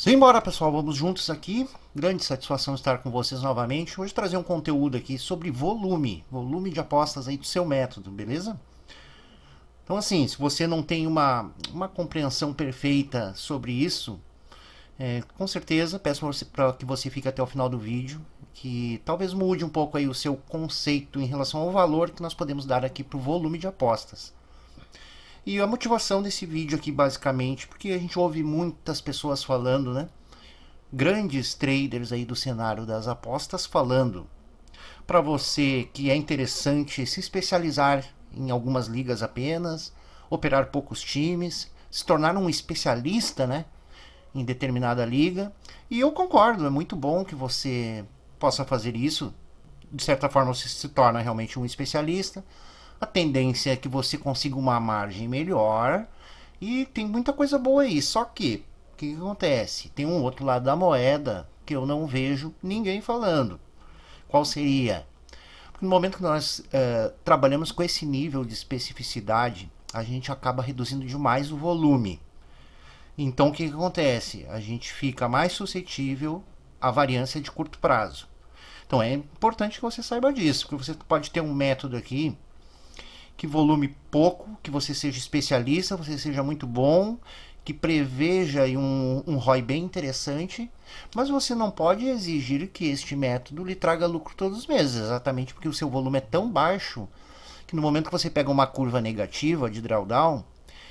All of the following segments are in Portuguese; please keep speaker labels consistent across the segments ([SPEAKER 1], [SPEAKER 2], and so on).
[SPEAKER 1] Simbora, pessoal, vamos juntos aqui. Grande satisfação estar com vocês novamente. Hoje trazer um conteúdo aqui sobre volume de apostas aí do seu método, beleza? Então assim, se você não tem uma compreensão perfeita sobre isso, com certeza peço para que você fique até o final do vídeo, que talvez mude um pouco aí o seu conceito em relação ao valor que nós podemos dar aqui para o volume de apostas. E a motivação desse vídeo aqui, basicamente, porque a gente ouve muitas pessoas falando, né? Grandes traders aí do cenário das apostas falando para você que é interessante se especializar em algumas ligas apenas, operar poucos times, se tornar um especialista, né, em determinada liga. E eu concordo, é muito bom que você possa fazer isso. De certa forma você se torna realmente um especialista. A tendência é que você consiga uma margem melhor e tem muita coisa boa aí. Só que o que acontece? Tem um outro lado da moeda que eu não vejo ninguém falando. Qual seria? Porque no momento que nós trabalhamos com esse nível de especificidade, a gente acaba reduzindo demais o volume. Então o que acontece? A gente fica mais suscetível à variância de curto prazo. Então é importante que você saiba disso, porque você pode ter um método aqui que volume pouco, que você seja especialista, você seja muito bom, que preveja um ROI bem interessante, mas você não pode exigir que este método lhe traga lucro todos os meses, exatamente porque o seu volume é tão baixo que no momento que você pega uma curva negativa de drawdown,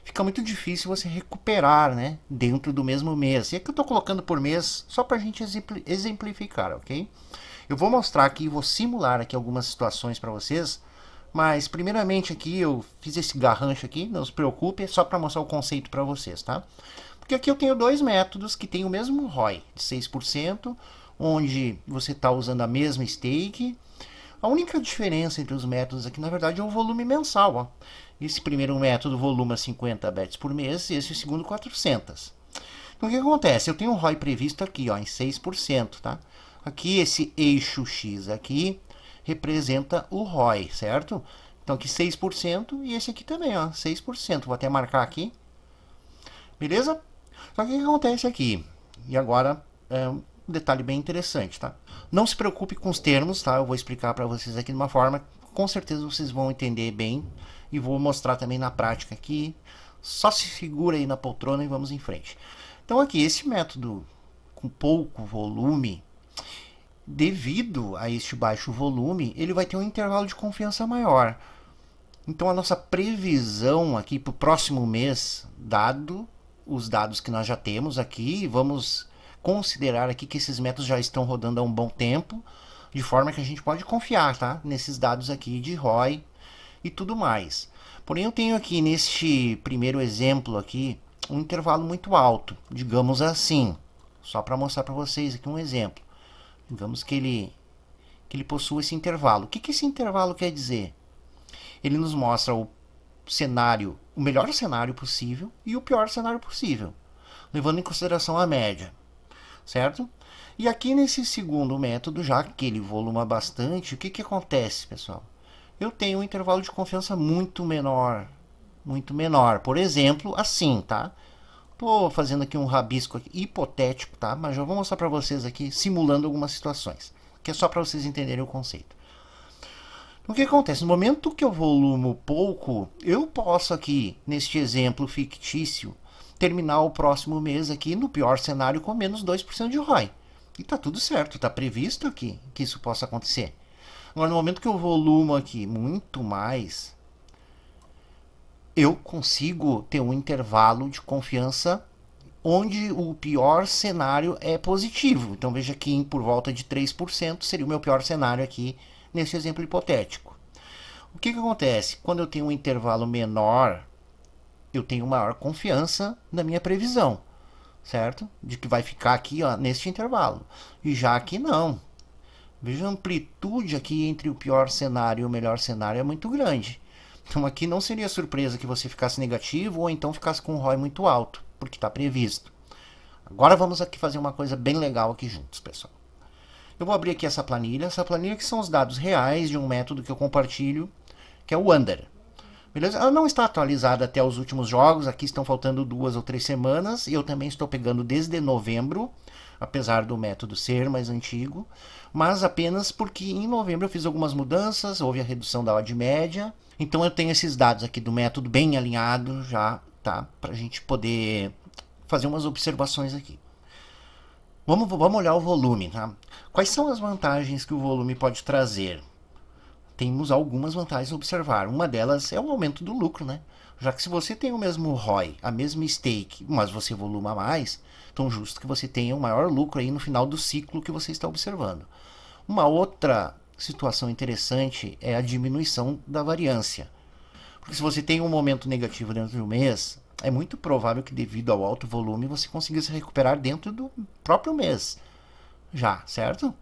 [SPEAKER 1] fica muito difícil você recuperar, né, dentro do mesmo mês. E aqui eu estou colocando por mês só para a gente exemplificar, ok? Eu vou mostrar aqui, vou simular aqui algumas situações para vocês, mas primeiramente aqui eu fiz esse garrancho aqui, não se preocupe, é só para mostrar o conceito para vocês, tá? Porque aqui eu tenho dois métodos que têm o mesmo ROI de 6%, onde você está usando a mesma stake. A única diferença entre os métodos aqui, na verdade, é o volume mensal. Ó. Esse primeiro método voluma 50 bets por mês e esse segundo 400. Então o que acontece? Eu tenho um ROI previsto aqui ó, em 6%, tá? Aqui esse eixo X aqui representa o ROI, certo? Então aqui 6% e esse aqui também, ó, 6%. Vou até marcar aqui. Beleza? Só que o que acontece aqui? E agora é um detalhe bem interessante, tá? Não se preocupe com os termos, tá? Eu vou explicar para vocês aqui de uma forma que com certeza vocês vão entender bem e vou mostrar também na prática aqui. Só se segura aí na poltrona e vamos em frente. Então aqui esse método com pouco volume, devido a este baixo volume, ele vai ter um intervalo de confiança maior. Então a nossa previsão aqui para o próximo mês, dado os dados que nós já temos aqui, vamos considerar aqui que esses métodos já estão rodando há um bom tempo, de forma que a gente pode confiar, tá? Nesses dados aqui de ROI e tudo mais. Porém eu tenho aqui neste primeiro exemplo aqui um intervalo muito alto, digamos assim, só para mostrar para vocês aqui um exemplo. Digamos que ele possua esse intervalo. O que esse intervalo quer dizer? Ele nos mostra o cenário, o melhor cenário possível e o pior cenário possível, levando em consideração a média, certo? E aqui nesse segundo método, já que ele voluma bastante, o que acontece, pessoal? Eu tenho um intervalo de confiança muito menor, muito menor. Por exemplo, assim, tá? Estou fazendo aqui um rabisco aqui, hipotético, tá? Mas já vou mostrar para vocês aqui, simulando algumas situações, que é só para vocês entenderem o conceito. Então, o que acontece? No momento que eu volumo pouco, eu posso aqui, neste exemplo fictício, terminar o próximo mês aqui, no pior cenário, com menos 2% de ROI. E tá tudo certo, tá previsto aqui que isso possa acontecer. Agora, no momento que eu volumo aqui muito mais, eu consigo ter um intervalo de confiança onde o pior cenário é positivo. Então veja que por volta de 3% seria o meu pior cenário aqui nesse exemplo hipotético. O que acontece? Quando eu tenho um intervalo menor, eu tenho maior confiança na minha previsão, certo? De que vai ficar aqui ó, neste intervalo. E já aqui não. Veja a amplitude aqui entre o pior cenário e o melhor cenário é muito grande. Então aqui não seria surpresa que você ficasse negativo ou então ficasse com um ROI muito alto, porque está previsto. Agora vamos aqui fazer uma coisa bem legal aqui juntos, pessoal. Eu vou abrir aqui essa planilha que são os dados reais de um método que eu compartilho, que é o Under, Beleza? Ela não está atualizada até os últimos jogos, aqui estão faltando 2 ou 3 semanas, e eu também estou pegando desde novembro, apesar do método ser mais antigo, mas apenas porque em novembro eu fiz algumas mudanças, houve a redução da odd média, então eu tenho esses dados aqui do método bem alinhado já, tá? Para a gente poder fazer umas observações aqui. Vamos olhar o volume, tá? Quais são as vantagens que o volume pode trazer? Temos algumas vantagens a observar. Uma delas é o aumento do lucro, né? Já que se você tem o mesmo ROI, a mesma stake, mas você voluma mais, então justo que você tenha um maior lucro aí no final do ciclo que você está observando. Uma outra situação interessante é a diminuição da variância. Porque se você tem um momento negativo dentro do mês, é muito provável que devido ao alto volume você consiga se recuperar dentro do próprio mês. Já, certo?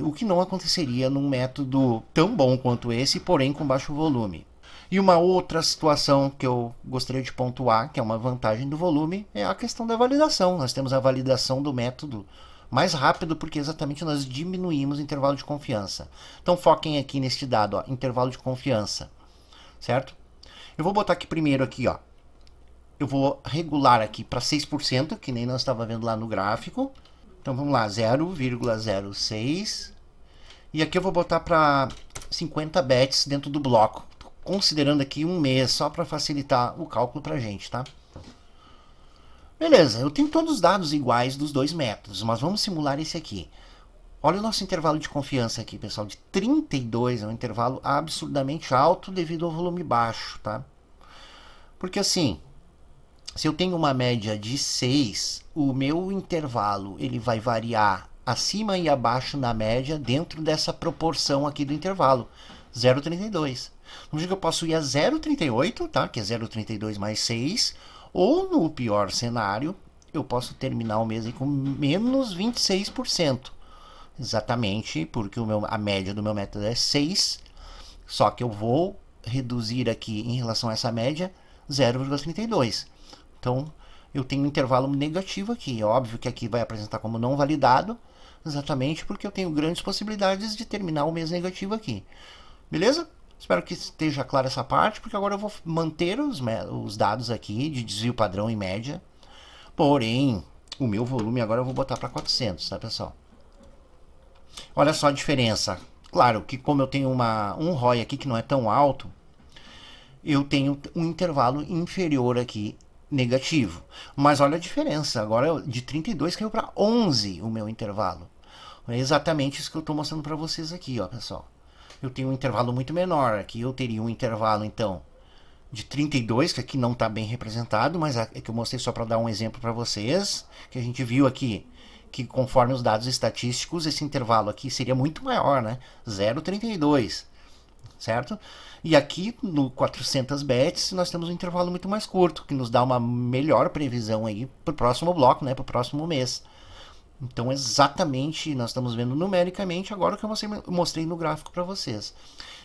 [SPEAKER 1] O que não aconteceria num método tão bom quanto esse, porém com baixo volume. E uma outra situação que eu gostaria de pontuar, que é uma vantagem do volume, é a questão da validação. Nós temos a validação do método mais rápido porque exatamente nós diminuímos o intervalo de confiança. Então foquem aqui neste dado, ó, intervalo de confiança, certo? Eu vou botar aqui primeiro aqui, ó. Eu vou regular aqui para 6%, que nem nós estava vendo lá no gráfico. Então vamos lá, 0,06. E aqui eu vou botar para 50 bets dentro do bloco, considerando aqui um mês, só para facilitar o cálculo para a gente, tá? Beleza, eu tenho todos os dados iguais dos dois métodos, mas vamos simular esse aqui. Olha o nosso intervalo de confiança aqui, pessoal, de 32, é um intervalo absurdamente alto devido ao volume baixo, tá? Porque assim, se eu tenho uma média de 6, o meu intervalo ele vai variar acima e abaixo na média dentro dessa proporção aqui do intervalo, 0,32. Vamos dizer que eu posso ir a 0,38, tá? Que é 0,32 mais 6, ou no pior cenário, eu posso terminar o mês aí com menos 26%. Exatamente, porque a média do meu método é 6, só que eu vou reduzir aqui em relação a essa média 0,32. Então, eu tenho um intervalo negativo aqui. É óbvio que aqui vai apresentar como não validado, exatamente porque eu tenho grandes possibilidades de terminar o mês negativo aqui. Beleza? Espero que esteja clara essa parte, porque agora eu vou manter os dados aqui de desvio padrão em média. Porém, o meu volume agora eu vou botar para 400, tá, pessoal? Olha só a diferença. Claro que como eu tenho um ROI aqui que não é tão alto, eu tenho um intervalo inferior aqui negativo. Mas olha a diferença, agora de 32 caiu para 11 o meu intervalo. É exatamente isso que eu estou mostrando para vocês aqui, ó, pessoal. Eu tenho um intervalo muito menor, aqui eu teria um intervalo, então, de 32, que aqui não está bem representado, mas é que eu mostrei só para dar um exemplo para vocês, que a gente viu aqui, que conforme os dados estatísticos, esse intervalo aqui seria muito maior, né? 0,32, certo? E aqui no 400 bets nós temos um intervalo muito mais curto, que nos dá uma melhor previsão aí para o próximo bloco, né? Para o próximo mês. Então exatamente nós estamos vendo numericamente agora o que eu mostrei no gráfico para vocês.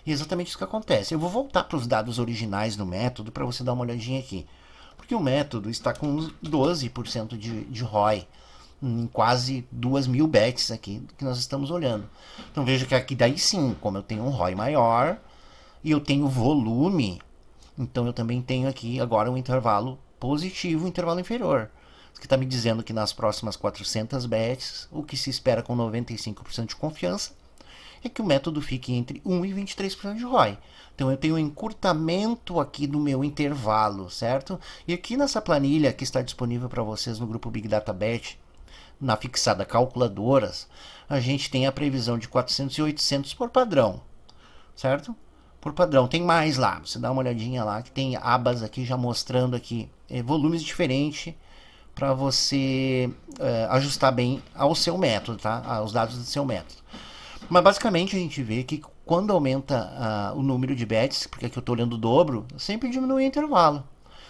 [SPEAKER 1] E exatamente isso que acontece. Eu vou voltar para os dados originais do método para você dar uma olhadinha aqui. Porque o método está com 12% de ROI em quase 2.000 bets aqui que nós estamos olhando. Então veja que aqui daí sim, como eu tenho um ROI maior e eu tenho volume, então eu também tenho aqui agora um intervalo positivo, um intervalo inferior. Isso que está me dizendo que nas próximas 400 bets, o que se espera com 95% de confiança é que o método fique entre 1 e 23% de ROI. Então eu tenho um encurtamento aqui do meu intervalo, certo? E aqui nessa planilha que está disponível para vocês no grupo Big Data Bet, na fixada calculadoras, a gente tem a previsão de 400 e 800 por padrão, certo? Por padrão, tem mais lá, você dá uma olhadinha lá, que tem abas aqui já mostrando aqui volumes diferentes para você ajustar bem ao seu método, tá? Aos dados do seu método. Mas basicamente a gente vê que quando aumenta o número de bets, porque aqui eu estou olhando o dobro, sempre diminui o intervalo.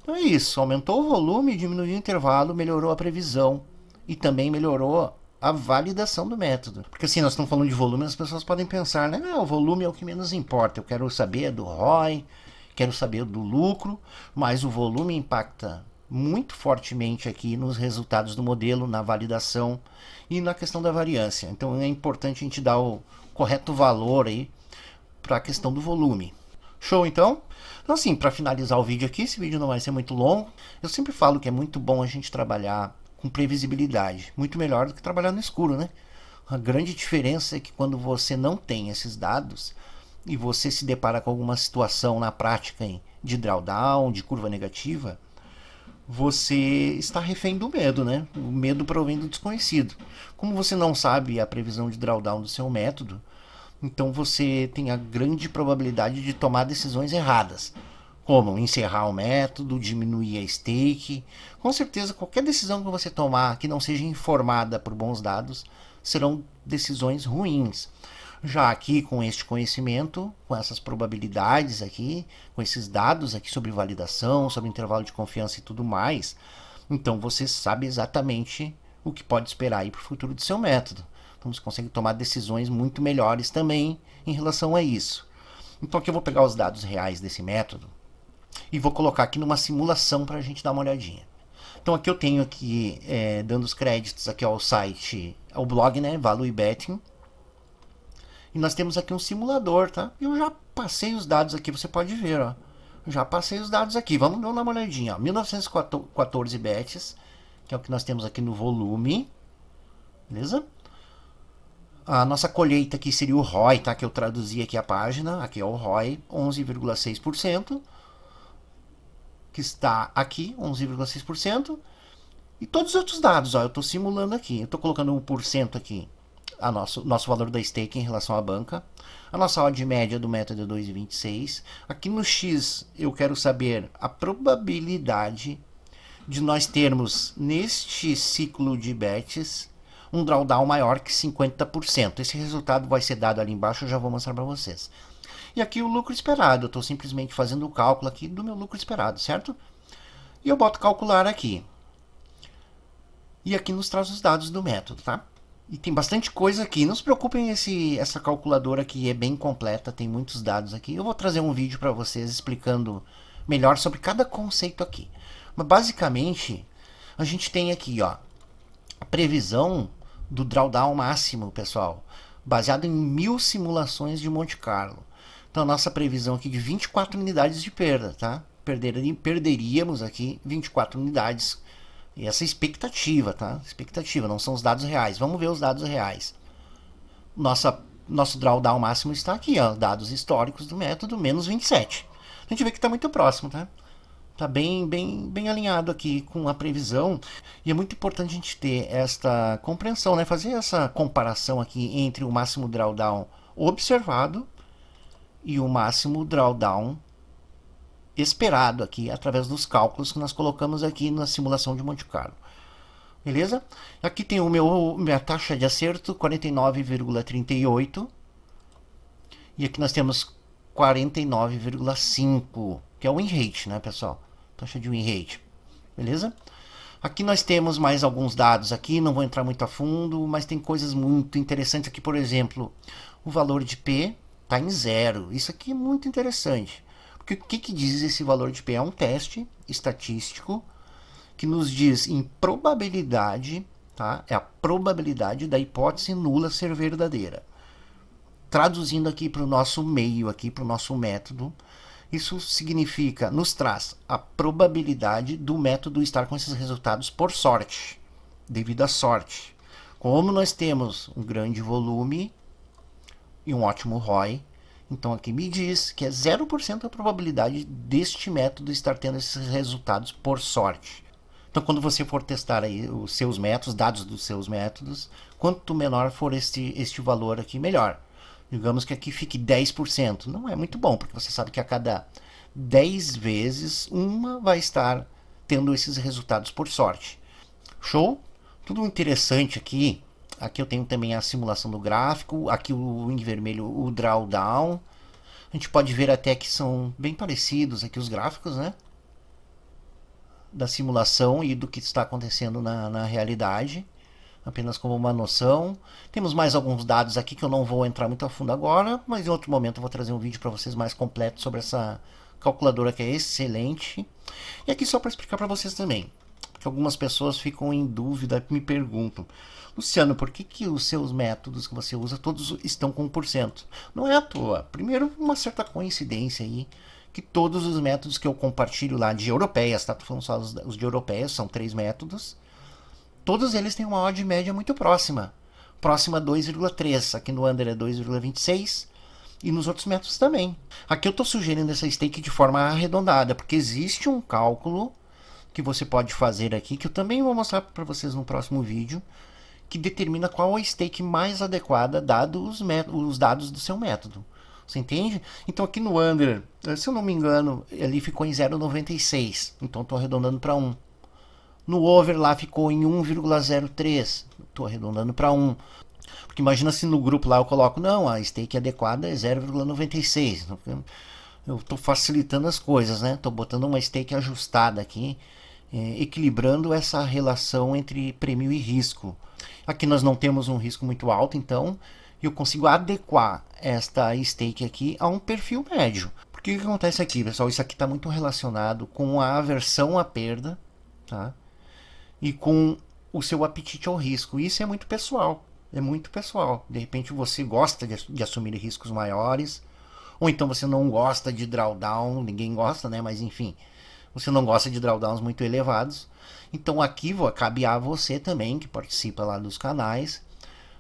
[SPEAKER 1] Então é isso, aumentou o volume, diminuiu o intervalo, melhorou a previsão e também melhorou a validação do método. Porque assim, nós estamos falando de volume, as pessoas podem pensar, né? Não, o volume é o que menos importa, eu quero saber do ROI, quero saber do lucro, mas o volume impacta muito fortemente aqui nos resultados do modelo, na validação e na questão da variância. Então é importante a gente dar o correto valor aí para a questão do volume. Show, então? Então, assim, para finalizar o vídeo aqui, esse vídeo não vai ser muito longo. Eu sempre falo que é muito bom a gente trabalhar com previsibilidade. Muito melhor do que trabalhar no escuro, né? A grande diferença é que quando você não tem esses dados e você se depara com alguma situação na prática de drawdown, de curva negativa, você está refém do medo, né? O medo provém do desconhecido. Como você não sabe a previsão de drawdown do seu método, então você tem a grande probabilidade de tomar decisões erradas, como encerrar o método, diminuir a stake. Com certeza, qualquer decisão que você tomar que não seja informada por bons dados serão decisões ruins. Já aqui com este conhecimento, com essas probabilidades aqui, com esses dados aqui sobre validação, sobre intervalo de confiança e tudo mais, então você sabe exatamente o que pode esperar aí para o futuro do seu método. Então você consegue tomar decisões muito melhores também em relação a isso. Então aqui eu vou pegar os dados reais desse método e vou colocar aqui numa simulação para a gente dar uma olhadinha. Então aqui eu tenho aqui, dando os créditos aqui ao site, ao blog, né, Value Betting. E nós temos aqui um simulador, tá? Eu já passei os dados aqui, você pode ver, ó. Eu já passei os dados aqui, vamos dar uma olhadinha, ó. 1914 bets, que é o que nós temos aqui no volume. Beleza? A nossa colheita aqui seria o ROI, tá? Que eu traduzi aqui a página. Aqui é o ROI, 11,6%. Que está aqui, 11,6%. E todos os outros dados, ó, eu estou simulando aqui. Eu estou colocando 1% aqui. Nosso valor da stake em relação à banca. A nossa odd média do método é 2,26. Aqui no X eu quero saber a probabilidade de nós termos neste ciclo de bets um drawdown maior que 50%. Esse resultado vai ser dado ali embaixo, eu já vou mostrar para vocês. E aqui o lucro esperado, eu estou simplesmente fazendo o cálculo aqui do meu lucro esperado, certo? E eu boto calcular aqui. E aqui nos traz os dados do método, tá? E tem bastante coisa aqui. Não se preocupem, essa calculadora aqui é bem completa, tem muitos dados aqui. Eu vou trazer um vídeo para vocês explicando melhor sobre cada conceito aqui. Mas basicamente, a gente tem aqui, ó, a previsão do drawdown máximo, pessoal, baseado em 1000 simulações de Monte Carlo. Então, a nossa previsão aqui de 24 unidades de perda, tá? Perderíamos aqui 24 unidades. E essa expectativa, tá? Expectativa, não são os dados reais. Vamos ver os dados reais. Nosso drawdown máximo está aqui, ó, dados históricos do método, menos 27. A gente vê que está muito próximo, tá? Está bem alinhado aqui com a previsão. E é muito importante a gente ter esta compreensão, né? Fazer essa comparação aqui entre o máximo drawdown observado e o máximo drawdown esperado aqui, através dos cálculos que nós colocamos aqui na simulação de Monte Carlo. Beleza? Aqui tem minha taxa de acerto, 49,38. E aqui nós temos 49,5, que é o win rate, né, pessoal? Taxa de win rate. Beleza? Aqui nós temos mais alguns dados aqui, não vou entrar muito a fundo, mas tem coisas muito interessantes aqui, por exemplo, o valor de P está em 0. Isso aqui é muito interessante. Porque o que diz esse valor de P? É um teste estatístico que nos diz em probabilidade, tá? É a probabilidade da hipótese nula ser verdadeira. Traduzindo aqui para o nosso meio, aqui para o nosso método, isso significa, nos traz a probabilidade do método estar com esses resultados por sorte, devido à sorte. Como nós temos um grande volume e um ótimo ROI, então aqui me diz que é 0% a probabilidade deste método estar tendo esses resultados por sorte. Então quando você for testar aí os seus métodos, dados dos seus métodos, quanto menor for este valor aqui, melhor. Digamos que aqui fique 10%. Não é muito bom, porque você sabe que a cada 10 vezes, uma vai estar tendo esses resultados por sorte. Show? Tudo interessante aqui. Aqui eu tenho também a simulação do gráfico. Aqui em vermelho o drawdown. A gente pode ver até que são bem parecidos aqui os gráficos, né? Da simulação e do que está acontecendo na realidade. Apenas como uma noção. Temos mais alguns dados aqui que eu não vou entrar muito a fundo agora, mas em outro momento eu vou trazer um vídeo para vocês mais completo sobre essa calculadora que é excelente. E aqui só para explicar para vocês também. que algumas pessoas ficam em dúvida, me perguntam: Luciano, por que, que os seus métodos que você usa todos estão com 1%? Não é à toa. Primeiro, uma certa coincidência aí, que todos os métodos que eu compartilho lá de europeias, tá? Tô falando só os de europeias, são 3 métodos. Todos eles têm uma odd média muito próxima. Próxima a 2,3. Aqui no Under é 2,26. E nos outros métodos também. Aqui eu estou sugerindo essa stake de forma arredondada, porque existe um cálculo que você pode fazer aqui, que eu também vou mostrar para vocês no próximo vídeo, que determina qual a stake mais adequada dados os dados do seu método. Você entende? Então aqui no Under, se eu não me engano, ele ficou em 0,96. Então estou arredondando para 1. No Over lá ficou em 1,03. Estou arredondando para 1. Porque imagina se no grupo lá eu coloco, não, a stake adequada é 0,96. Eu estou facilitando as coisas, né? Estou botando uma stake ajustada aqui, equilibrando essa relação entre prêmio e risco. Aqui nós não temos um risco muito alto, então eu consigo adequar esta stake aqui a um perfil médio. Porque o que acontece aqui, pessoal? Isso aqui está muito relacionado com a aversão à perda, tá? E com o seu apetite ao risco. Isso é muito pessoal. É muito pessoal. De repente você gosta de assumir riscos maiores, ou então você não gosta de drawdown, ninguém gosta, né? Mas enfim, você não gosta de drawdowns muito elevados. Então aqui cabe a você também, que participa lá dos canais,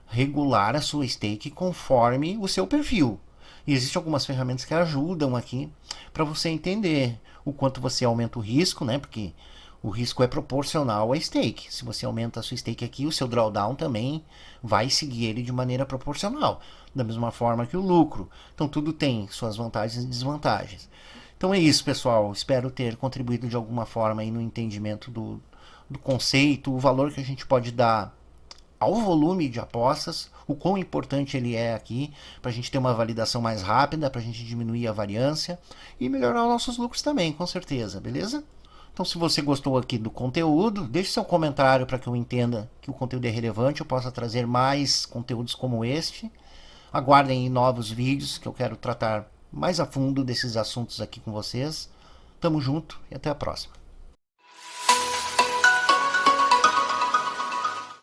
[SPEAKER 1] regular a sua stake conforme o seu perfil. E existem algumas ferramentas que ajudam aqui para você entender o quanto você aumenta o risco, né? Porque o risco é proporcional à stake. Se você aumenta a sua stake aqui, o seu drawdown também vai seguir ele de maneira proporcional, da mesma forma que o lucro. Então tudo tem suas vantagens e desvantagens. Então é isso, pessoal. Espero ter contribuído de alguma forma aí no entendimento do conceito, o valor que a gente pode dar ao volume de apostas, o quão importante ele é aqui, para a gente ter uma validação mais rápida, para a gente diminuir a variância e melhorar os nossos lucros também, com certeza, beleza? Então, se você gostou aqui do conteúdo, deixe seu comentário para que eu entenda que o conteúdo é relevante, eu possa trazer mais conteúdos como este. Aguardem novos vídeos que eu quero tratar mais a fundo desses assuntos aqui com vocês. Tamo junto e até a próxima.